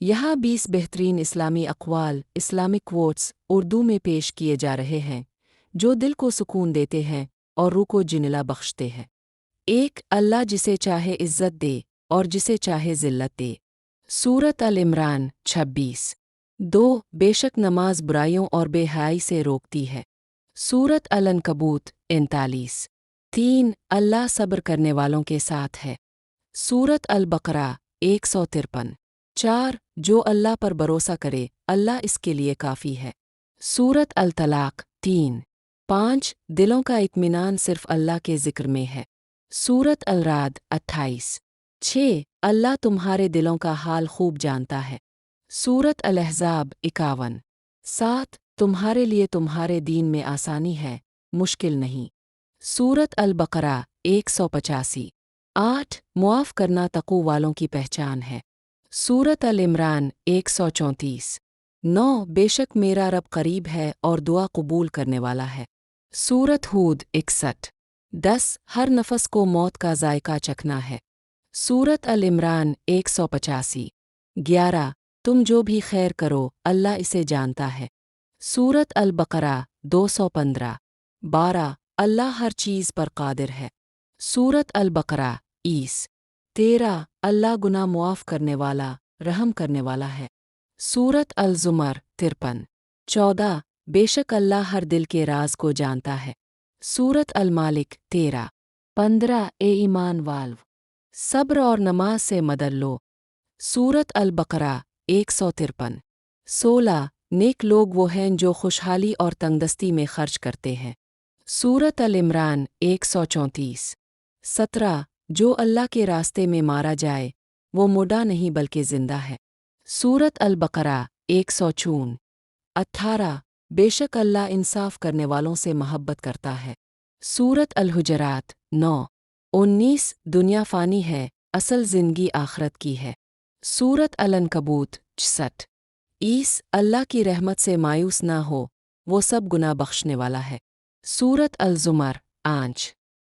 यहाँ 20 बेहतरीन इस्लामी अक़वाल Islamic quotes Urdu में पेश किए जा रहे हैं जो दिल को सुकून देते हैं और रूह को जिनला बख्शते हैं। 1 अल्लाह जिसे चाहे इज़्ज़त दे और जिसे चाहे ज़िल्लत दे। सूरत अल इमरान 26। 2 बेशक नमाज बुराइयों और बेहयाई से रोकती है। सूरत अल अनकबूत 39। 3 अल्लाह सब्र करने वालों के साथ है। सूरत अल बकरा 153। 4 जो अल्लाह पर भरोसा करे अल्लाह इसके लिए काफ़ी है। सूरत अल तलाक़ 3। 5 दिलों का इत्मीनान सिर्फ़ अल्लाह के ज़िक्र में है। सूरत अल राद 28। 6 अल्लाह तुम्हारे दिलों का हाल खूब जानता है। सूरत अल अहज़ाब 51। 7 तुम्हारे लिए तुम्हारे दीन में आसानी है, मुश्किल नहीं। सूरत अल बकरा 185। 8 मुआफ़ करना तक़वा वालों की पहचान है। सूरत अल इमरान 134। 9 बेशक मेरा रब करीब है और दुआ कबूल करने वाला है। सूरत हूद 61। 10 हर नफस को मौत का जायका चखना है। सूरत अल इमरान 185। 11 तुम जो भी खैर करो अल्लाह इसे जानता है। सूरत अल बकरा 215। 12 अल्लाह हर चीज़ पर कादिर है। सूरत अल बकरा 13 अल्लाह गुनाह मुआफ़ करने वाला रहम करने वाला है। सूरत अल ज़ुमर 53। 14 बेशक अल्लाह हर दिल के राज को जानता है। सूरत अल मालिक 13। 15 ए ईमान वाल्व सब्र और नमाज से मदद लो। सूरत अल बकरा 153। 16 नेक लोग वो हैं जो खुशहाली और तंगदस्ती में खर्च करते हैं। सूरत अल इमरान 134। 17 जो अल्लाह के रास्ते में मारा जाए वो मुर्दा नहीं बल्कि जिंदा है। सूरत अल बकरा 154। 18 बेशक अल्लाह इंसाफ करने वालों से मोहब्बत करता है। सूरत अल हुजरात 9। 19 दुनिया फ़ानी है, असल ज़िंदगी आखरत की है। सूरत अल अनकबूत 66। ईस अल्लाह की रहमत से मायूस ना हो, वो सब गुनाह बख्शने वाला है। सूरत अल ज़ुमर 5।